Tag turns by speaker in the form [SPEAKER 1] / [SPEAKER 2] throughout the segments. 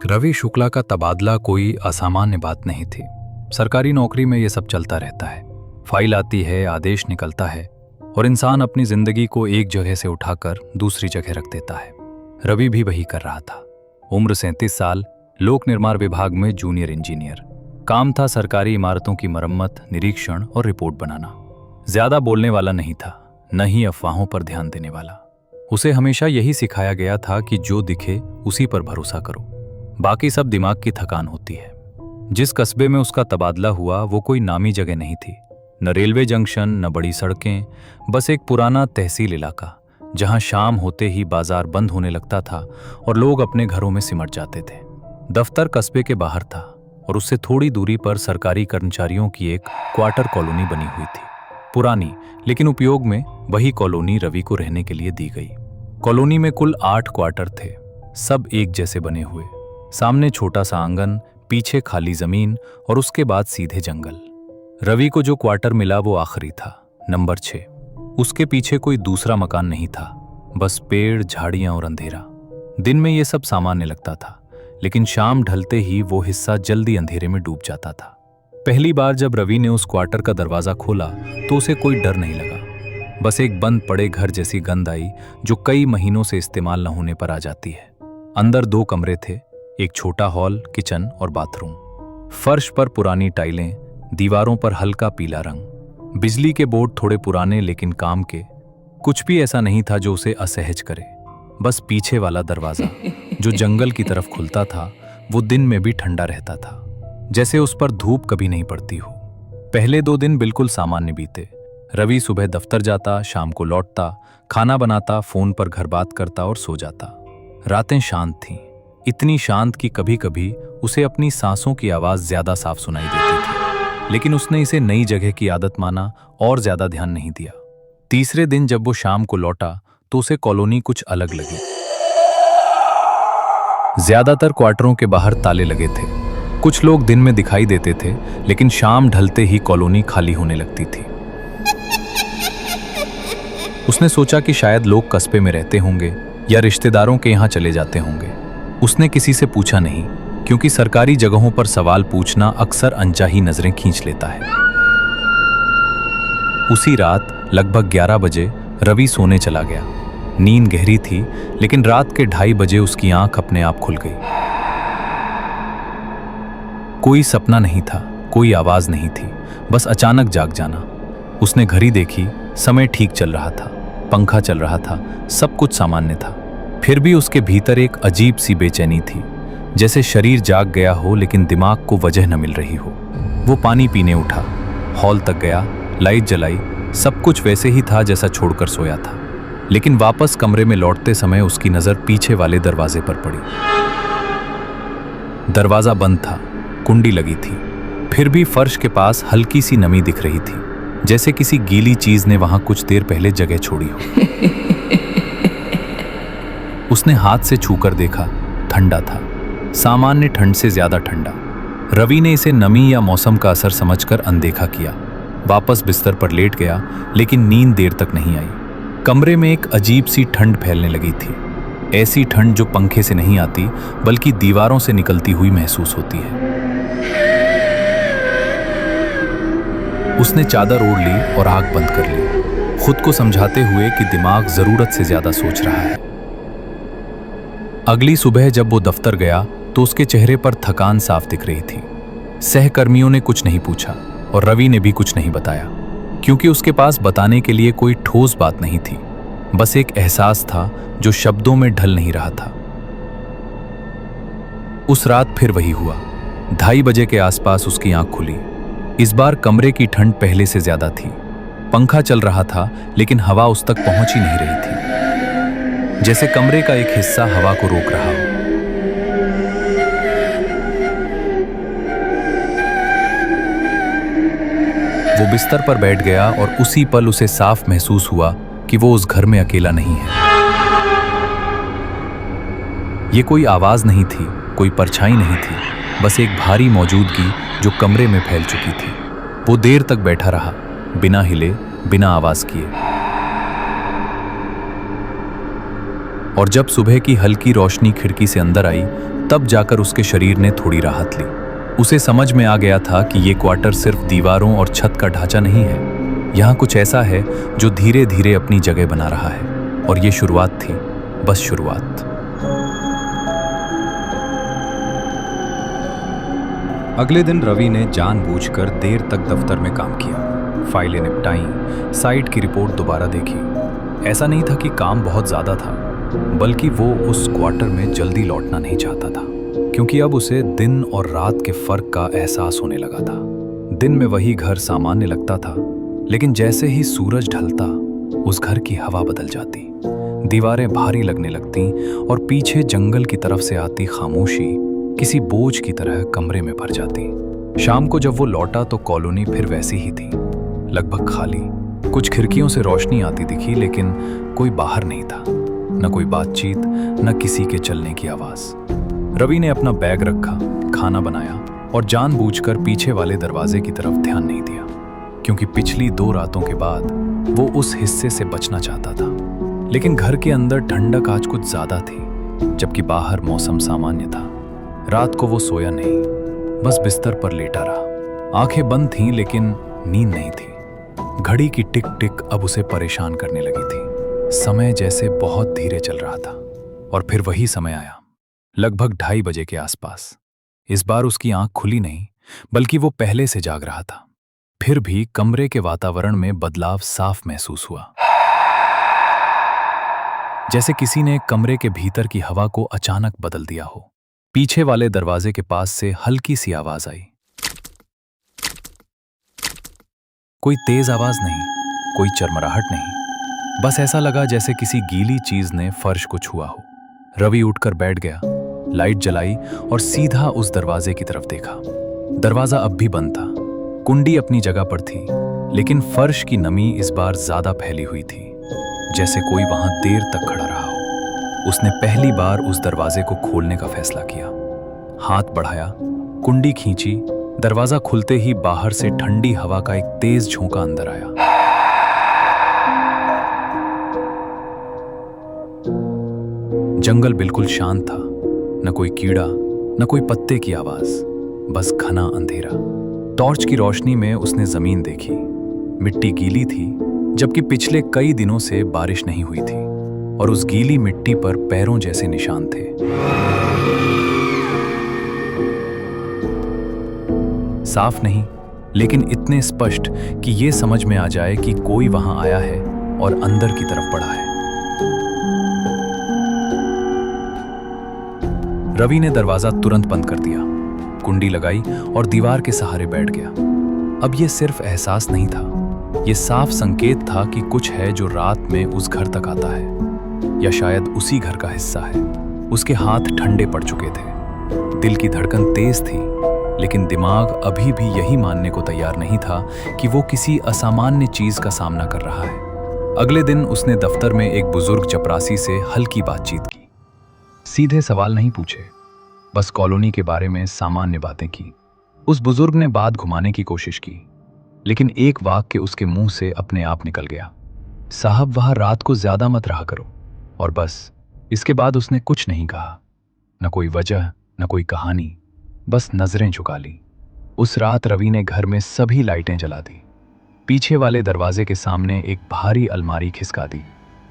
[SPEAKER 1] रवि शुक्ला का तबादला कोई असामान्य बात नहीं थी। सरकारी नौकरी में ये सब चलता रहता है। फाइल आती है, आदेश निकलता है और इंसान अपनी जिंदगी को एक जगह से उठाकर दूसरी जगह रख देता है। रवि भी वही कर रहा था। उम्र 37 साल, लोक निर्माण विभाग में जूनियर इंजीनियर। काम था सरकारी इमारतों की मरम्मत, निरीक्षण और रिपोर्ट बनाना। ज्यादा बोलने वाला नहीं था, न ही अफवाहों पर ध्यान देने वाला। उसे हमेशा यही सिखाया गया था कि जो दिखे उसी पर भरोसा करो, बाकी सब दिमाग की थकान होती है। जिस कस्बे में उसका तबादला हुआ वो कोई नामी जगह नहीं थी। न रेलवे जंक्शन, न बड़ी सड़कें, बस एक पुराना तहसील इलाका जहां शाम होते ही बाजार बंद होने लगता था और लोग अपने घरों में सिमट जाते थे। दफ्तर कस्बे के बाहर था और उससे थोड़ी दूरी पर सरकारी कर्मचारियों की एक क्वार्टर कॉलोनी बनी हुई थी। पुरानी, लेकिन उपयोग में वही कॉलोनी रवि को रहने के लिए दी गई। कॉलोनी में कुल 8 क्वार्टर थे, सब एक जैसे बने हुए। सामने छोटा सा आंगन, पीछे खाली जमीन और उसके बाद सीधे जंगल। रवि को जो क्वार्टर मिला वो आखिरी था, नंबर 6। उसके पीछे कोई दूसरा मकान नहीं था, बस पेड़, झाड़ियां और अंधेरा। दिन में ये सब सामान्य लगता था, लेकिन शाम ढलते ही वो हिस्सा जल्दी अंधेरे में डूब जाता था। पहली बार जब रवि ने उस क्वार्टर का दरवाजा खोला तो उसे कोई डर नहीं लगा। बस एक बंद पड़े घर जैसी गंध आई जो कई महीनों से इस्तेमाल न होने पर आ जाती है। अंदर 2 कमरे थे, एक छोटा हॉल, किचन और बाथरूम। फर्श पर पुरानी टाइलें, दीवारों पर हल्का पीला रंग। बिजली के बोर्ड थोड़े पुराने लेकिन काम के। कुछ भी ऐसा नहीं था जो उसे असहज करे। बस पीछे वाला दरवाजा जो जंगल की तरफ खुलता था वो दिन में भी ठंडा रहता था, जैसे उस पर धूप कभी नहीं पड़ती हो। पहले 2 दिन बिल्कुल सामान्य बीते। रवि सुबह दफ्तर जाता, शाम को लौटता, खाना बनाता, फोन पर घर बात करता और सो जाता। रातें शांत थीं, इतनी शांत कि कभी कभी उसे अपनी सांसों की आवाज ज्यादा साफ सुनाई देती थी। लेकिन उसने इसे नई जगह की आदत माना और ज्यादा ध्यान नहीं दिया। तीसरे दिन जब वो शाम को लौटा तो उसे कॉलोनी कुछ अलग लगी। ज्यादातर क्वार्टरों के बाहर ताले लगे थे। कुछ लोग दिन में दिखाई देते थे, लेकिन शाम ढलते ही कॉलोनी खाली होने लगती थी। उसने सोचा कि शायद लोग कस्बे में रहते होंगे या रिश्तेदारों के यहाँ चले जाते होंगे। उसने किसी से पूछा नहीं, क्योंकि सरकारी जगहों पर सवाल पूछना अक्सर अनचाही नजरें खींच लेता है। उसी रात लगभग 11 बजे रवि सोने चला गया। नींद गहरी थी, लेकिन रात के 2:30 बजे उसकी आंख अपने आप खुल गई। कोई सपना नहीं था, कोई आवाज नहीं थी, बस अचानक जाग जाना। उसने घड़ी देखी, समय ठीक चल रहा था, पंखा चल रहा था, सब कुछ सामान्य था। फिर भी उसके भीतर एक अजीब सी बेचैनी थी, जैसे शरीर जाग गया हो लेकिन दिमाग को वजह न मिल रही हो। वो पानी पीने उठा, हॉल तक गया, लाइट जलाई, सब कुछ वैसे ही था जैसा छोड़कर सोया था। लेकिन वापस कमरे में लौटते समय उसकी नजर पीछे वाले दरवाजे पर पड़ी। दरवाजा बंद था, कुंडी लगी थी, फिर भी फर्श के पास हल्की सी नमी दिख रही थी, जैसे किसी गीली चीज ने वहां कुछ देर पहले जगह छोड़ी हो। उसने हाथ से छूकर देखा, ठंडा था, सामान्य ठंड से ज्यादा ठंडा। रवि ने इसे नमी या मौसम का असर समझकर अनदेखा किया। वापस बिस्तर पर लेट गया, लेकिन नींद देर तक नहीं आई। कमरे में एक अजीब सी ठंड फैलने लगी थी, ऐसी ठंड जो पंखे से नहीं आती बल्कि दीवारों से निकलती हुई महसूस होती है। उसने चादर ओढ़ ली और आंख बंद कर ली, खुद को समझाते हुए कि दिमाग जरूरत से ज्यादा सोच रहा है। अगली सुबह जब वो दफ्तर गया तो उसके चेहरे पर थकान साफ दिख रही थी। सहकर्मियों ने कुछ नहीं पूछा और रवि ने भी कुछ नहीं बताया, क्योंकि उसके पास बताने के लिए कोई ठोस बात नहीं थी। बस एक एहसास था जो शब्दों में ढल नहीं रहा था। उस रात फिर वही हुआ। 2:30 बजे के आसपास उसकी आंख खुली। इस बार कमरे की ठंड पहले से ज्यादा थी। पंखा चल रहा था, लेकिन हवा उस तक पहुंच ही नहीं रही थी, जैसे कमरे का एक हिस्सा हवा को रोक रहा हो। वो बिस्तर पर बैठ गया और उसी पल उसे साफ महसूस हुआ कि वो उस घर में अकेला नहीं है। ये कोई आवाज नहीं थी, कोई परछाई नहीं थी, बस एक भारी मौजूदगी जो कमरे में फैल चुकी थी। वो देर तक बैठा रहा, बिना हिले, बिना आवाज किए। और जब सुबह की हल्की रोशनी खिड़की से अंदर आई तब जाकर उसके शरीर ने थोड़ी राहत ली। उसे समझ में आ गया था कि ये क्वार्टर सिर्फ दीवारों और छत का ढांचा नहीं है, यहाँ कुछ ऐसा है जो धीरे धीरे अपनी जगह बना रहा है। और ये शुरुआत थी, बस शुरुआत। अगले दिन रवि ने जानबूझकर देर तक दफ्तर में काम किया, फाइलें निपटाईं, साइट की रिपोर्ट दोबारा देखी। ऐसा नहीं था कि काम बहुत ज्यादा था, बल्कि वो उस क्वार्टर में जल्दी लौटना नहीं चाहता था, क्योंकि अब उसे दिन और रात के फर्क का एहसास होने लगा था। दिन में वही घर सामान्य लगता था, लेकिन जैसे ही सूरज ढलता उस घर की हवा बदल जाती, दीवारें भारी लगने लगती और पीछे जंगल की तरफ से आती खामोशी किसी बोझ की तरह कमरे में भर जाती। शाम को जब वो लौटा तो कॉलोनी फिर वैसी ही थी, लगभग खाली। कुछ खिड़कियों से रोशनी आती दिखी, लेकिन कोई बाहर नहीं था, न कोई बातचीत, न किसी के चलने की आवाज। रवि ने अपना बैग रखा, खाना बनाया और जानबूझकर पीछे वाले दरवाजे की तरफ ध्यान नहीं दिया, क्योंकि पिछली 2 रातों के बाद वो उस हिस्से से बचना चाहता था। लेकिन घर के अंदर ठंडक आज कुछ ज्यादा थी, जबकि बाहर मौसम सामान्य था। रात को वो सोया नहीं, बस बिस्तर पर लेटा रहा। आंखें बंद थीं, लेकिन नींद नहीं थी। घड़ी की टिक टिक अब उसे परेशान करने लगी थी। समय जैसे बहुत धीरे चल रहा था। और फिर वही समय आया, लगभग 2:30 बजे के आसपास। इस बार उसकी आंख खुली नहीं, बल्कि वो पहले से जाग रहा था। फिर भी कमरे के वातावरण में बदलाव साफ महसूस हुआ, जैसे किसी ने कमरे के भीतर की हवा को अचानक बदल दिया हो। पीछे वाले दरवाजे के पास से हल्की सी आवाज आई। कोई तेज आवाज नहीं, कोई चरमराहट नहीं, बस ऐसा लगा जैसे किसी गीली चीज ने फर्श को छुआ हो। रवि उठकर बैठ गया, लाइट जलाई और सीधा उस दरवाजे की तरफ देखा। दरवाजा अब भी बंद था, कुंडी अपनी जगह पर थी, लेकिन फर्श की नमी इस बार ज्यादा फैली हुई थी, जैसे कोई वहां देर तक खड़ा रहा हो। उसने पहली बार उस दरवाजे को खोलने का फैसला किया। हाथ बढ़ाया, कुंडी खींची। दरवाजा खुलते ही बाहर से ठंडी हवा का एक तेज झोंका अंदर आया। जंगल बिल्कुल शांत था, न कोई कीड़ा, न कोई पत्ते की आवाज, बस घना अंधेरा। टॉर्च की रोशनी में उसने जमीन देखी। मिट्टी गीली थी, जबकि पिछले कई दिनों से बारिश नहीं हुई थी, और उस गीली मिट्टी पर पैरों जैसे निशान थे। साफ नहीं, लेकिन इतने स्पष्ट कि यह समझ में आ जाए कि कोई वहां आया है और अंदर की तरफ बढ़ा है। रवि ने दरवाजा तुरंत बंद कर दिया, कुंडी लगाई और दीवार के सहारे बैठ गया। अब यह सिर्फ एहसास नहीं था, यह साफ संकेत था कि कुछ है जो रात में उस घर तक आता है, या शायद उसी घर का हिस्सा है। उसके हाथ ठंडे पड़ चुके थे, दिल की धड़कन तेज थी, लेकिन दिमाग अभी भी यही मानने को तैयार नहीं था कि वो किसी असामान्य चीज का सामना कर रहा है। अगले दिन उसने दफ्तर में एक बुजुर्ग चपरासी से हल्की बातचीत की। सीधे सवाल नहीं पूछे, बस कॉलोनी के बारे में सामान्य बातें की। उस बुजुर्ग ने बात घुमाने की कोशिश की, लेकिन एक वाक्य उसके मुंह से अपने आप निकल गया, साहब वहां रात को ज्यादा मत रहा करो। और बस इसके बाद उसने कुछ नहीं कहा, न कोई वजह, न कोई कहानी, बस नजरें झुका ली। उस रात रवि ने घर में सभी लाइटें जला दी, पीछे वाले दरवाजे के सामने एक भारी अलमारी खिसका दी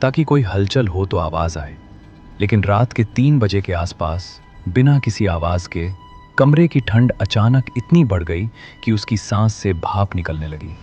[SPEAKER 1] ताकि कोई हलचल हो तो आवाज आए। लेकिन रात के 3 बजे के आसपास बिना किसी आवाज के कमरे की ठंड अचानक इतनी बढ़ गई कि उसकी सांस से भाप निकलने लगी।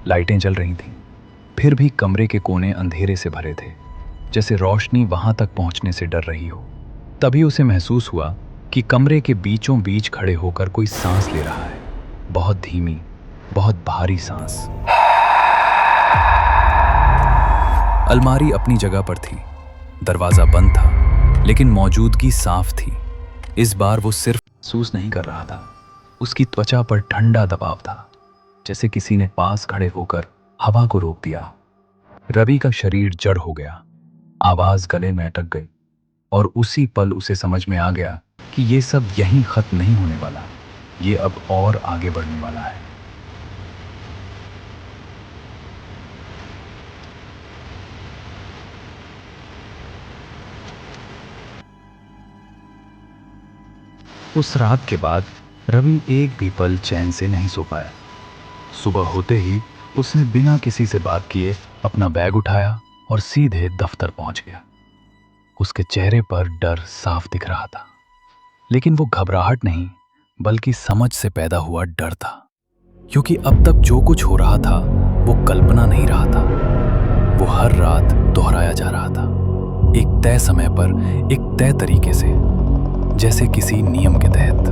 [SPEAKER 1] लाइटें जल रही थीं, फिर भी कमरे के कोने अंधेरे से भरे थे, जैसे रोशनी वहां तक पहुंचने से डर रही हो। तभी उसे महसूस हुआ कि कमरे के बीचों बीच खड़े होकर कोई सांस ले रहा है, बहुत धीमी, बहुत भारी सांस। अलमारी अपनी जगह पर थी, दरवाजा बंद था, लेकिन मौजूदगी साफ थी। इस बार वो सिर्फ महसूस नहीं कर रहा था, उसकी त्वचा पर ठंडा दबाव था, जैसे किसी ने पास खड़े होकर हवा को रोक दिया। रवि का शरीर जड़ हो गया, आवाज गले में अटक गई, और उसी पल उसे समझ में आ गया कि ये सब यहीं खत्म नहीं होने वाला, ये अब और आगे बढ़ने वाला है। उस रात के बाद रवि एक भी पल चैन से नहीं सो पाया। सुबह होते ही उसने बिना किसी से बात किए अपना बैग उठाया और सीधे दफ्तर पहुंच गया। उसके चेहरे पर डर साफ दिख रहा था, लेकिन वो घबराहट नहीं बल्कि समझ से पैदा हुआ डर था। क्योंकि अब तक जो कुछ हो रहा था वो कल्पना नहीं रहा था, वो हर रात दोहराया जा रहा था, एक तय समय पर, एक तय तरीके से, जैसे किसी नियम के तहत।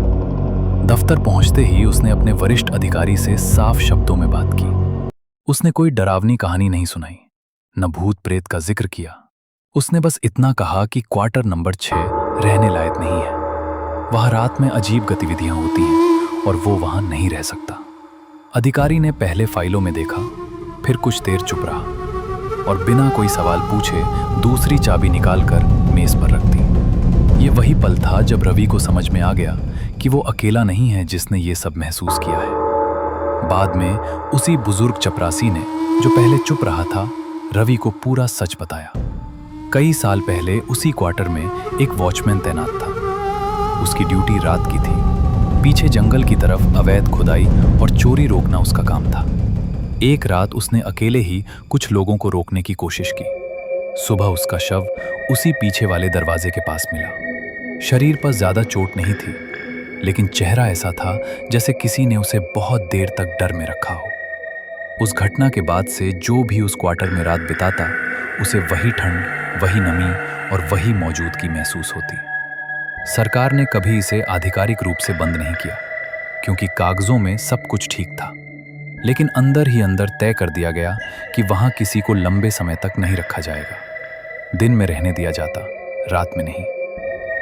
[SPEAKER 1] दफ्तर पहुंचते ही उसने अपने वरिष्ठ अधिकारी से साफ शब्दों में बात की। उसने कोई डरावनी कहानी नहीं सुनाई, न भूत प्रेत का जिक्र किया। उसने बस इतना कहा कि क्वार्टर नंबर 6 रहने लायक नहीं है। वहां रात में अजीब गतिविधियां होती हैं और वो वहां नहीं रह सकता। अधिकारी ने पहले फाइलों में देखा, फिर कुछ देर चुप रहा और बिना कोई सवाल पूछे दूसरी चाबी निकालकर मेज पर रख दी। ये वही पल था जब रवि को समझ में आ गया कि वो अकेला नहीं है जिसने ये सब महसूस किया है। बाद में उसी बुजुर्ग चपरासी ने, जो पहले चुप रहा था, रवि को पूरा सच बताया। कई साल पहले उसी क्वार्टर में एक वॉचमैन तैनात था। उसकी ड्यूटी रात की थी। पीछे जंगल की तरफ अवैध खुदाई और चोरी रोकना उसका काम था। एक रात उसने अकेले ही कुछ लोगों को रोकने की कोशिश की। सुबह उसका शव उसी पीछे वाले दरवाजे के पास मिला। शरीर पर ज्यादा चोट नहीं थी, लेकिन चेहरा ऐसा था जैसे किसी ने उसे बहुत देर तक डर में रखा हो। उस घटना के बाद से जो भी उस क्वार्टर में रात बिताता, उसे वही ठंड, वही नमी और वही मौजूदगी महसूस होती। सरकार ने कभी इसे आधिकारिक रूप से बंद नहीं किया, क्योंकि कागजों में सब कुछ ठीक था, लेकिन अंदर ही अंदर तय कर दिया गया कि वहां किसी को लंबे समय तक नहीं रखा जाएगा। दिन में रहने दिया जाता, रात में नहीं।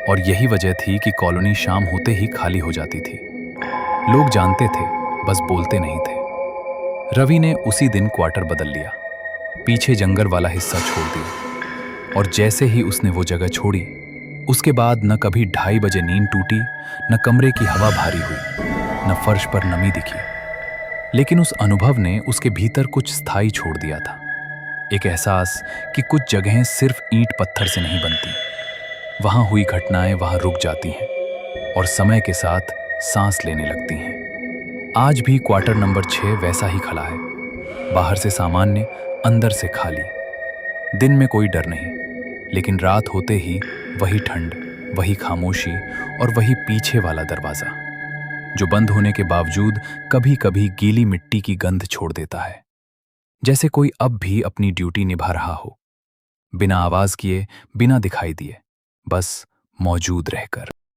[SPEAKER 1] और यही वजह थी कि कॉलोनी शाम होते ही खाली हो जाती थी। लोग जानते थे, बस बोलते नहीं थे। रवि ने उसी दिन क्वार्टर बदल लिया, पीछे जंगल वाला हिस्सा छोड़ दिया। और जैसे ही उसने वो जगह छोड़ी, उसके बाद न कभी 2:30 बजे नींद टूटी, न कमरे की हवा भारी हुई, न फर्श पर नमी दिखी। लेकिन उस अनुभव ने उसके भीतर कुछ स्थायी छोड़ दिया था। एक एहसास कि कुछ जगहें सिर्फ ईंट पत्थर से नहीं बनती। वहां हुई घटनाएं वहां रुक जाती हैं और समय के साथ सांस लेने लगती हैं। आज भी क्वार्टर नंबर 6 वैसा ही खड़ा है, बाहर से सामान्य, अंदर से खाली। दिन में कोई डर नहीं, लेकिन रात होते ही वही ठंड, वही खामोशी और वही पीछे वाला दरवाजा, जो बंद होने के बावजूद कभी कभी गीली मिट्टी की गंध छोड़ देता है, जैसे कोई अब भी अपनी ड्यूटी निभा रहा हो, बिना आवाज किए, बिना दिखाई दिए, बस मौजूद रहकर।